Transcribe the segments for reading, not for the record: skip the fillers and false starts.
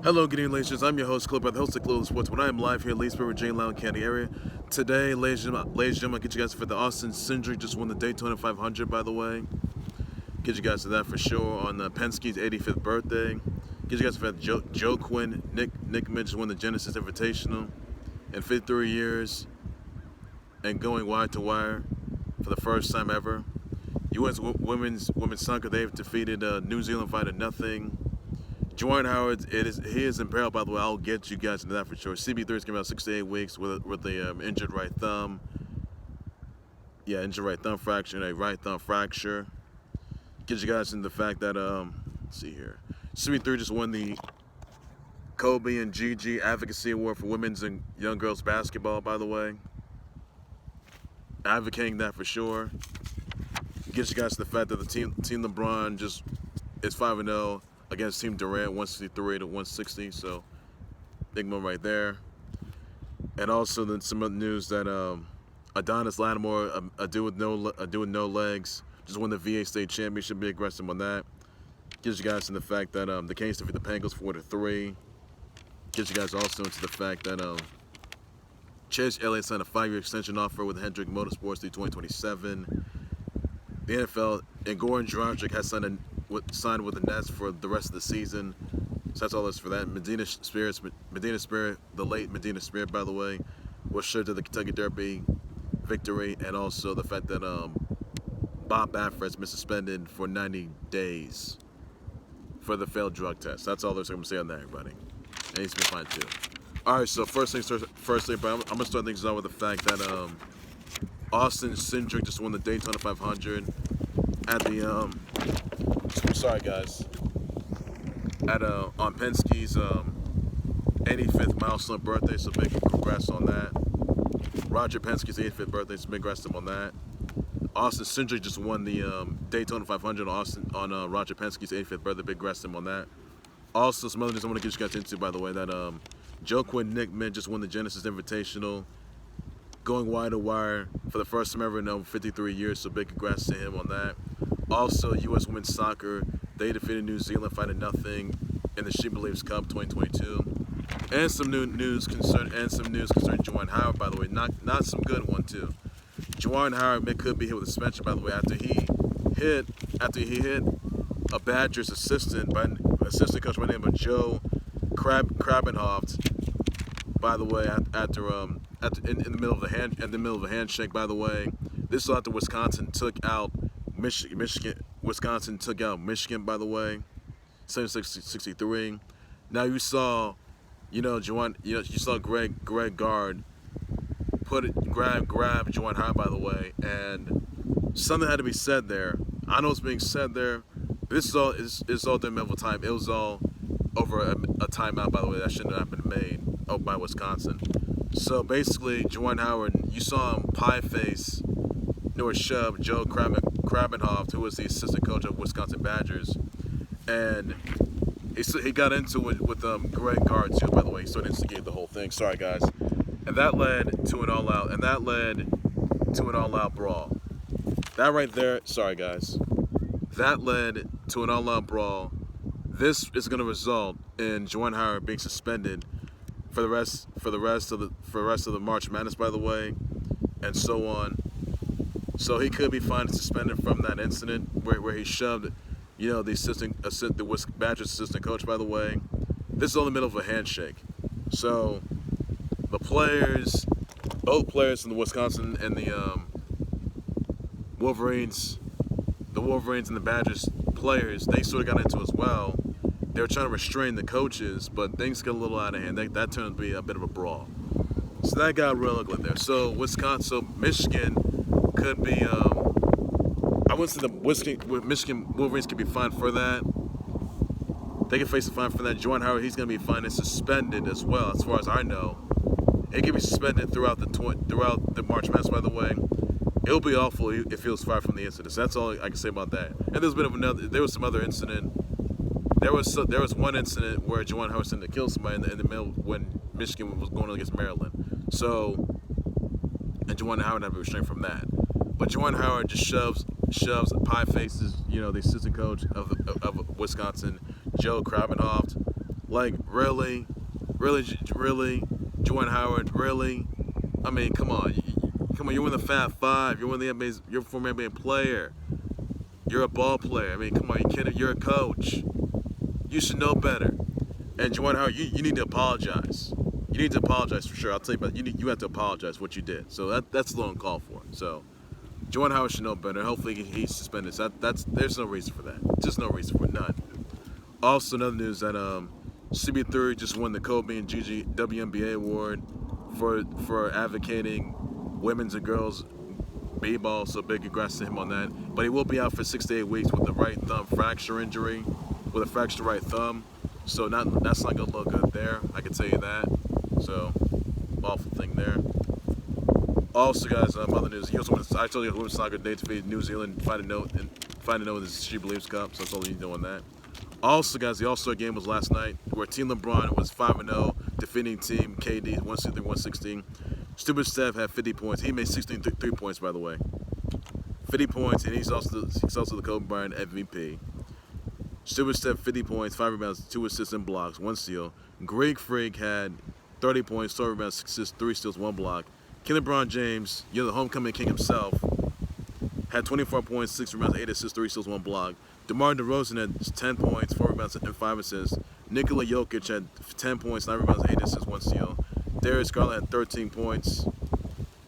Hello, good evening, ladies and gentlemen. I'm your host, Clipper, the host of Clueless Sports. When I am live here in Leesburg, Virginia, Loudoun County area. Today, ladies and gentlemen, I get you guys for the Austin Cindric just won the Daytona 500, by the way. Get you guys to that for sure on Penske's 85th birthday. Get you guys for that Joaquin Niemann just won the Genesis Invitational in 53 years and going wide to wire for the first time ever. U.S. women's soccer, they've defeated New Zealand 5-0. Juwan Howard, he is impaired, by the way. I'll get you guys into that for sure. CB3 is going to be out 6 to 8 weeks with the injured right thumb. Yeah, injured right thumb fracture and a right thumb fracture. Get you guys into the fact that, let's see here. CB3 just won the Kobe and Gigi Advocacy Award for women's and young girls basketball, by the way. Advocating that for sure. Get you guys to the fact that the team Lebron just is 5-0. Against Team Durant, 163 to 160, so big move right there. And also then some other news that Adonis Lattimore, a dude with no legs, just won the VA state championship. Big aggressive on that. Gives you guys in the fact that the Canes defeat the Bengals 4-3. Gives you guys also into the fact that Chase Elliott signed a 5-year extension offer with Hendrick Motorsports through 2027. The NFL and Goran Dragic has signed with the Nets for the rest of the season. So that's all this for that. Medina Spirit, the late Medina Spirit, by the way, was sure to the Kentucky Derby victory, and also the fact that Bob Baffert's been suspended for 90 days for the failed drug test. That's all there's going to say on that, everybody. And he's been fine too. All right, so firstly, but I'm going to start things off with the fact that Austin Cindric just won the Daytona 500 at the sorry guys, at on Penske's 85th milestone birthday, so big congrats on that. Roger Penske's 85th birthday, so big congrats to him on that. Austin Cindric just won the Daytona 500 on Roger Penske's 85th birthday, big congrats to him on that. Also, some other news I want to get you guys into, by the way, that Joaquin Niemann just won the Genesis Invitational, going wide to wire for the first time ever in over 53 years, so big congrats to him on that. Also, U.S. women's soccer, they defeated New Zealand 5-0 in the She Believes Cup 2022. And some news concerning Juwan Howard, by the way. Not some good one too. Juwan Howard could be hit with a suspension, by the way, after he hit a Badgers assistant coach by the name of Joe Krabenhoft. By the way, in the middle of a handshake. By the way, this is after Wisconsin took out Wisconsin took out Michigan, by the way, 76-63. Now you saw, you saw Greg Gard grab Juwan Howard, by the way, and something had to be said there. I know what's being said there. This is all done over time. It was all over a timeout, by the way, that shouldn't have been made by Wisconsin. So basically, Juwan Howard, you saw him pie face or shove Joe Krabenhoft, who was the assistant coach of Wisconsin Badgers, and he got into it with Greg Gard too. By the way, he sort of instigated the whole thing. Sorry guys, and that led to an all-out brawl. That right there, sorry guys, that led to an all-out brawl. This is going to result in Juwan Howard being suspended for the rest of the March Madness, by the way, and so on. So he could be fined and suspended from that incident where he shoved, the Badgers assistant coach, by the way. This is all in the middle of a handshake. So both players in the Wisconsin and the Wolverines and the Badgers players, they sort of got into it as well. They were trying to restrain the coaches, but things got a little out of hand. That turned out to be a bit of a brawl. So that got real ugly there. So Michigan could be, I wouldn't say the Michigan Wolverines could be fined for that. They can face a fine for that. Juwan Howard, he's going to be fined and suspended as well, as far as I know. He can be suspended throughout the March Madness, by the way. It would be awful if he was fired from the incident. So that's all I can say about that. And there was some other incident. There was one incident where Juwan Howard sent to kill somebody in the middle when Michigan was going against Maryland. So, and Juwan Howard had to be restrained from that. But Juwan Howard just shoves pie faces, the assistant coach of Wisconsin, Joe Krabenhoft, Like, really, Juwan Howard, really. I mean, come on, you're in the Fab Five. You're one of the NBA. You're a former NBA player. You're a ball player. I mean, come on, you kidding? You're a coach. You should know better. And Juwan Howard, you need to apologize. You need to apologize for sure. I'll tell you about it. You have to apologize for what you did. So that's a little uncalled for. So Juwan Howard should know better. Hopefully he's suspended. So there's no reason for that. Just no reason for it. None. Also, another news that CB3 just won the Kobe and Gigi WNBA award for advocating women's and girls b-ball. So big congrats to him on that. But he will be out for 6 to 8 weeks with the right thumb fracture injury, with a fractured right thumb. So that's not gonna look good there. I can tell you that. So awful thing there. Also, guys, other news. I told you women's soccer day to defeat New Zealand. Find a note in the She Believes Cup. So that's all you need to know on that. Also, guys, the All-Star game was last night, where Team LeBron was 5-0, defeating Team KD 163-116. Stupid Steph had 50 points. He made 16 3 points, by the way. 50 points, and he's also the Kobe Bryant MVP. Stupid Steph 50 points, 5 rebounds, 2 assists and blocks, 1 steal. Greek Freak had 30 points, 12 rebounds, 6 assists, 3 steals, 1 block. LeBron James, the homecoming king himself, had 24 points, 6 rebounds, 8 assists, 3 steals, 1 block. Demar DeRozan had 10 points, 4 rebounds, and 5 assists. Nikola Jokic had 10 points, 9 rebounds, 8 assists, 1 steal. Darius Garland had 13 points,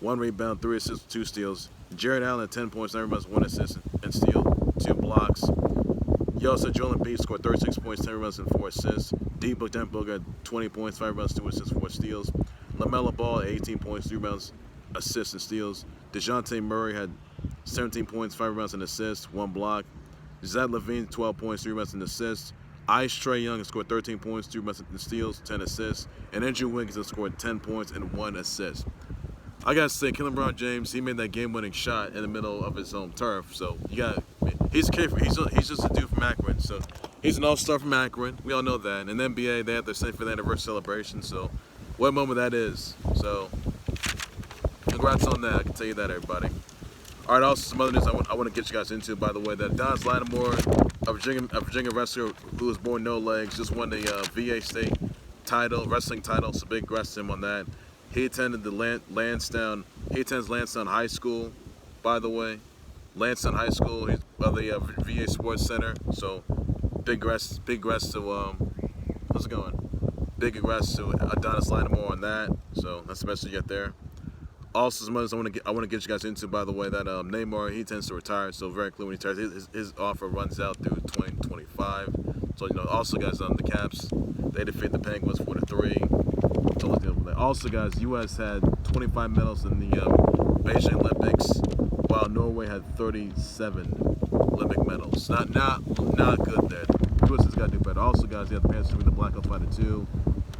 1 rebound, 3 assists, 2 steals. Jarrett Allen had 10 points, 9 rebounds, 1 assist, and steal, 2 blocks. You also had Joel Embiid scored 36 points, 10 rebounds, and 4 assists. Demar had 20 points, 5 rebounds, 2 assists, 4 steals. Lamelo Ball had 18 points, 3 rebounds, assists, and steals. Dejounte Murray had 17 points, 5 rebounds, and assists, 1 block. Levine, 12 points, 3 rebounds, and assists. Trae Young has scored 13 points, 2 rebounds, and steals, 10 assists. And Andrew Wiggins has scored 10 points and 1 assist. I gotta say, LeBron James, he made that game-winning shot in the middle of his home turf. So he's a kid. He's just a dude from Akron. So he's an all-star from Akron. We all know that. And the NBA, they have their 75th anniversary celebration. So what a moment that is. So congrats on that. I can tell you that, everybody. All right, also some other news I want to get you guys into, by the way, that Don Lattimore, a Virginia wrestler who was born no legs, just won the VA state wrestling title, so big congrats to him on that. He attended the Lansdowne High School, by the way. Lansdowne High School, he's of the VA Sports Center, so big congrats to, how's it going? Big congrats to Adonis Lattimore on that, so that's the message you get there. Also, some others I want to get you guys into, by the way, that Neymar, he tends to retire, so very clear when he retires. His offer runs out through 2025. So, also, guys, the Caps, they defeat the Penguins 4-3. Also, guys, U.S. had 25 medals in the Beijing Olympics, while Norway had 37 Olympic medals. Not good there. The U.S. has got to do better. Also, guys, you have the Panthers defeating the Blackhawks 5-2.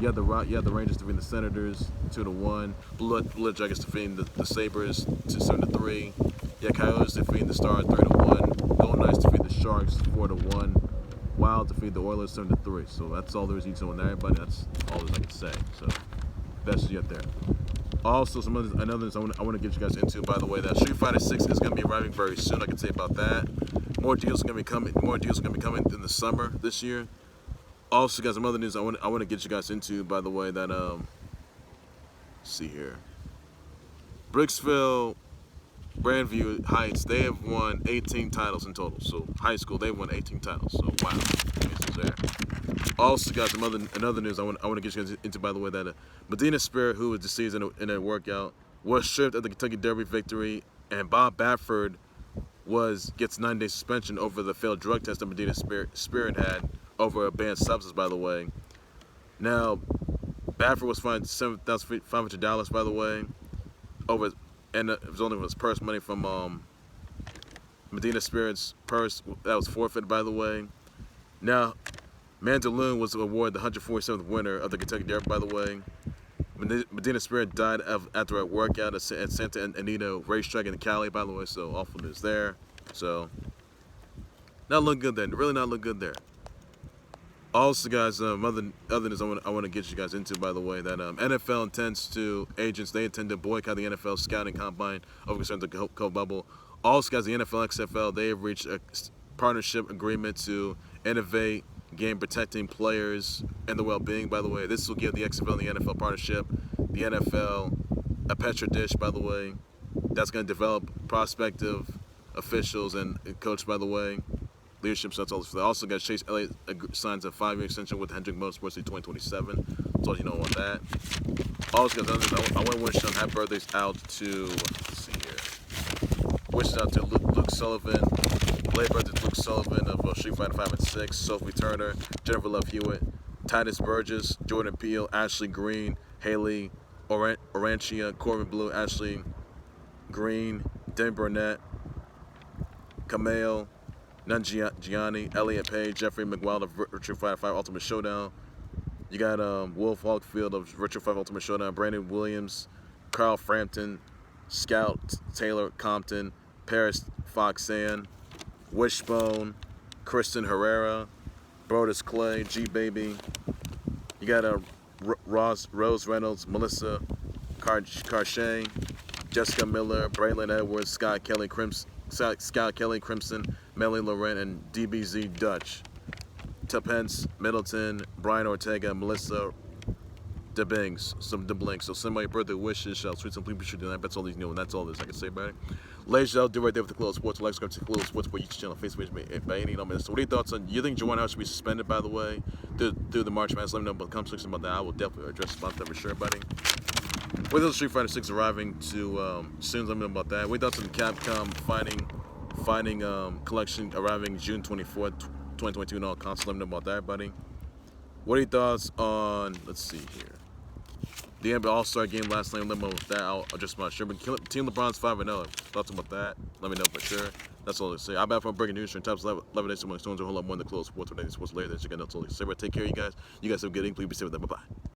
You had the Rangers defeating the Senators 2-1. Blue Jackets defeating the Sabres 7-3. You had Coyotes defeating the Stars 3-1. Golden Knights defeat the Sharks 4-1. Wild defeat the Oilers 7-3. So that's all there is to know on there, everybody. That's all I can say. So that's yet there. Also, another things I want to get you guys into, by the way, that Street Fighter 6 is going to be arriving very soon. I can say about that. More deals are going to be coming. In the summer this year. Also, guys, some other news I want to get you guys into, by the way, that let's see here. Bricksville, Grandview Heights, they have won 18 titles in total. So high school, they've won 18 titles. So wow, amazing there. Also, guys, another news I want to get you guys into, by the way, that Medina Spirit, who was deceased in a workout, was stripped at the Kentucky Derby victory, and Bob Baffert gets 9-day suspension over the failed drug test that Medina Spirit had over a banned substance, by the way. Now, Baffert was fined $7,500, by the way, and it was only his purse money from Medina Spirit's purse that was forfeited, by the way. Now, Mandaloon was awarded the 147th winner of the Kentucky Derby, by the way. Medina Spirit died after a workout at Santa Anita racetrack in Cali, by the way, so awful news there. So, not looking good there. Really not looking good there. Also, guys, other news I want to get you guys into, by the way, that NFL they intend to boycott the NFL scouting combine over concern the COVID bubble. Also, guys, the NFL XFL, they have reached a partnership agreement to innovate game protecting players and the well-being, by the way. This will give the XFL and the NFL partnership, the NFL, a Petri dish, by the way. That's going to develop prospective officials and coach, by the way. Leadership, so that's all. They also got Chase Elliott signs a 5-year extension with Hendrick Motorsports through 2027. That's all you know on that. Also, I want to wish some happy birthdays out to, let's see here. Wishes out to Luke Sullivan. Late birthday to Luke Sullivan of Street Fighter 5 and 6. Sophie Turner, Jennifer Love Hewitt, Titus Burgess, Jordan Peele, Ashley Green, Haley Orantia, Corbin Blue, Ashley Green, Demi Burnett, Kamale, Gianni, Elliot Page, Jeffrey McWild of Virtua Fighter 5 Ultimate Showdown. You got Wolf Hogfield of Virtua 5 Ultimate Showdown, Brandon Williams, Carl Frampton, Scout Taylor Compton, Paris Foxan, Wishbone, Kristen Herrera, Brodus Clay, G Baby. You got Rose Reynolds, Melissa Carchet, Jessica Miller, Braylon Edwards, Scott Kelly Crimson, Melanie Laurent, and DBZ Dutch. Tupence, Middleton, Brian Ortega, Melissa DeBinks, So send my birthday wishes, shall tweet some people should do that. That's all these new, and that's all this I can say about it. Ladies and gentlemen, do right there with the Close Sports. Like, subscribe to the Close Sports YouTube channel, Facebook, by any number. So what are your thoughts on, you think Juwan Howard should be suspended, by the way, through the March Madness? Let me know about the comment section about that. I will definitely address that for sure, buddy. With the Street Fighter 6 arriving to soon, let me know about that. What are your thoughts on the Capcom fighting collection arriving June 24th, 2022 in all consoles? Let me know about that, buddy. What are your thoughts on, let's see here, the NBA All-Star game last night? Let me know about that. I'll just about sure. But Team LeBron's 5-0. Thoughts about that? Let me know for sure. That's all I say. I'm back from breaking news and types 11 days among stones. A whole lot more in the Close Sports today. Sports later. That's you got to totally say. But take care, you guys. You guys have a good evening. Please be safe with that. Bye bye.